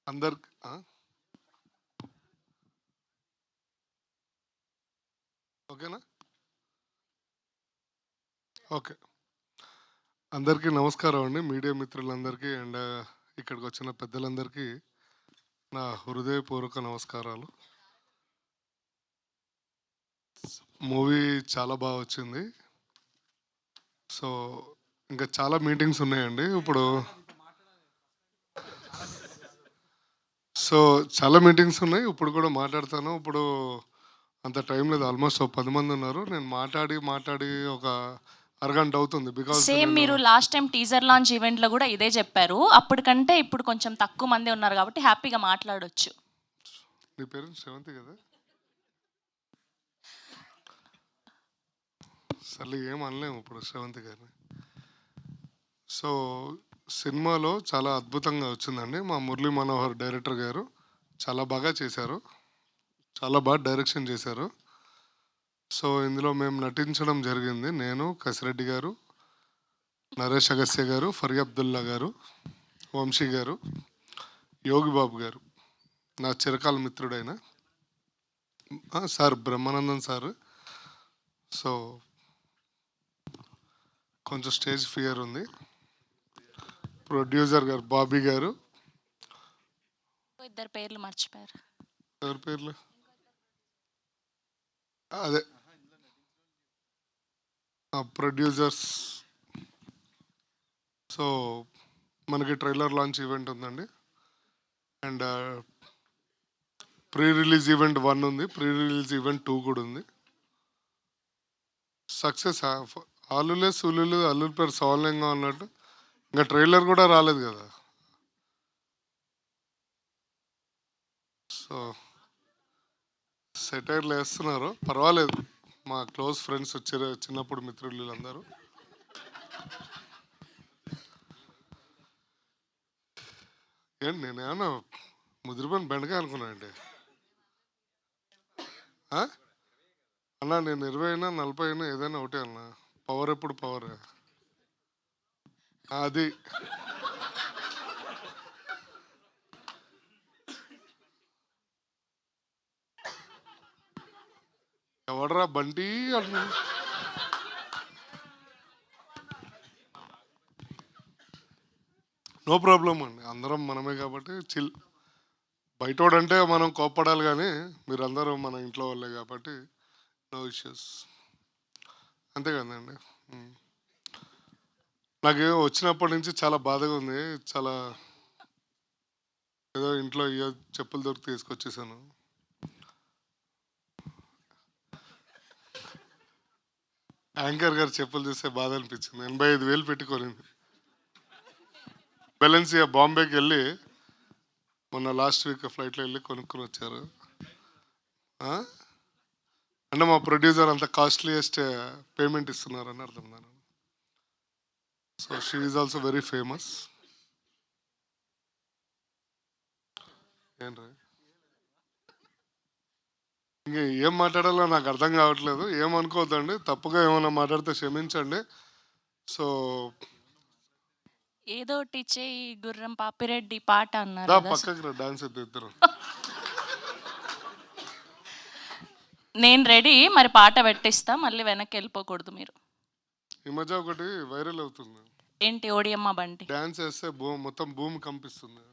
అందరికి ఓకేనా? ఓకే. అందరికీ నమస్కారం అండి. మీడియా మిత్రులందరికీ అండ్ ఇక్కడికి వచ్చిన పెద్దలందరికీ నా హృదయపూర్వక నమస్కారాలు. మూవీ చాలా బాగా వచ్చింది. సో ఇంకా చాలా మీటింగ్స్ ఉన్నాయండి ఇప్పుడు. సో చాలా మీటింగ్స్ ఉన్నాయి. ఇప్పుడు కూడా మాట్లాడతాను. ఇప్పుడు అంత టైం లేదు. ఆల్మోస్ట్ 10 మంది ఉన్నారు. నేను మాట్లాడి ఒక అరగంట అవుతుంది. బికాజ్ సేమ్ మీరు లాస్ట్ టైం టీజర్ లాంచ్ ఈవెంట్లో కూడా ఇదే చెప్పారు. అప్పటికంటే ఇప్పుడు కొంచెం తక్కువ మంది ఉన్నారు కాబట్టి హ్యాపీగా మాట్లాడొచ్చు. నీ పేరు శ్రవంతి కదా? సర్లే ఏం అనలేము ఇప్పుడు శ్రవంతి గారిని. సో సినిమాలో చాలా అద్భుతంగా వచ్చిందండి. మా మురళీ మనోహర్ డైరెక్టర్ గారు చాలా బాగా చేశారు. చాలా బాగా డైరెక్షన్ చేశారు. సో ఇందులో మేము నటించడం జరిగింది. నేను, కసిరెడ్డి గారు, నరేష్ అగస్త్య గారు, ఫరీ అబ్దుల్లా గారు, వంశీ గారు, యోగి బాబు గారు, నా చిరకాల మిత్రుడైన సార్ బ్రహ్మానందన్ సార్. సో కొంచెం స్టేజ్ ఫియర్ ఉంది. ప్రొడ్యూసర్ గారు బాబీ గారు. ఇద్దరు పేర్లు మర్చిపోయారు. ఎవరి పేర్లు? అదే ప్రొడ్యూసర్స్. సో మనకి ట్రైలర్ లాంచ్ ఈవెంట్ ఉందండి. అండ్ ప్రీ రిలీజ్ ఈవెంట్ 1 ఉంది. ప్రీ రిలీజ్ ఈవెంట్ 2 కూడా ఉంది. సక్సెస్ ఆలులే సూలులు అల్లుల పేరు సవాలంగా ఉన్నట్టు ఇంకా ట్రైలర్ కూడా రాలేదు కదా. సో సెటైర్లు వేస్తున్నారు, పర్వాలేదు. మా క్లోజ్ ఫ్రెండ్స్ వచ్చారు, చిన్నప్పుడు మిత్రులు వీళ్ళందరూ. ఏంటి నేనేమన్నా ముదిరిపోయిన బెండకాయ అనుకున్నా అండి అన్నా. నేను 20 అయినా 40 అయినా ఏదైనా ఒకటే అన్నా. పవర్ ఎప్పుడు పవర్ అది. ఎవడరా బంటి అంటున్నా. నో ప్రాబ్లం అండి, అందరం మనమే కాబట్టి చిల్. బయటోడంటే మనం కోప్పడాలి, కానీ మీరందరూ మన ఇంట్లో వాళ్ళే కాబట్టి నో ఇష్యూస్. అంతే కదండి. నాకు వచ్చినప్పటి నుంచి చాలా బాధగా ఉంది. చాలా ఏదో ఇంట్లో చెప్పులు దొరికి తీసుకొచ్చేసాను. యాంకర్ గారు చెప్పులు చూస్తే బాధ అనిపించింది. 85,000 పెట్టుకోనింది. బెలెన్సియా బాంబేకి వెళ్ళి మొన్న లాస్ట్ వీక్ ఫ్లైట్లో వెళ్ళి కొనుక్కొని వచ్చారు. అంటే మా ప్రొడ్యూసర్ అంత కాస్ట్లీయెస్ట్ పేమెంట్ ఇస్తున్నారని అర్థం. దాని so she is also very famous. ఏంటి ఇంకా ఏం మాట్లాడాలో నాకు అర్థం కావట్లేదు. ఏమనుకోవద్దండి, తప్పుగా ఏమైనా మాట్లాడితే క్షమించండి. సో ఏదో చేయి గుర్రం పాపిరెడ్డి పాట అన్నారు. పక్కకి డాన్స్ అయితే ఇద్దరు. నేను రెడీ, మరి పాట పెట్టిస్తా, మళ్ళీ వెనక్కి వెళ్ళిపోకూడదు మీరు. ఈ మధ్య ఒకటి వైరల్ అవుతుంది. ఏంటి? ఓడియమ్మ బండి డాన్స్ వేస్తే మొత్తం భూమి కంపిస్తుంది.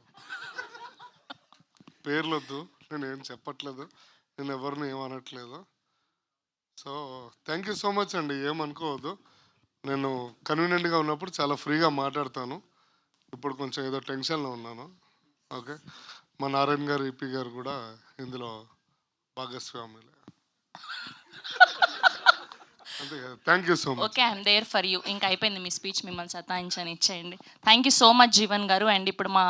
పేర్లొద్దు, నేను ఏం చెప్పట్లేదు, నేను ఎవరిని ఏమనట్లేదు. So thank you so much అండి, ఏమనుకోవద్దు. నేను కన్వీనియంట్గా ఉన్నప్పుడు చాలా ఫ్రీగా మాట్లాడతాను. ఇప్పుడు కొంచెం ఏదో టెన్షన్లో ఉన్నాను. ఓకే, మా నారాయణ గారు, ఈపీ గారు కూడా ఇందులో భాగస్వాములే. అంతే కదా. Thank you so much. Okay, I'm there for you. ఇంకా అయిపోయింది మీ స్పీచ్, మిమ్మల్ని సతాయించని ఇచ్చేయండి. Thank you so much Jeevan గారు. అండ్ ఇప్పుడు మా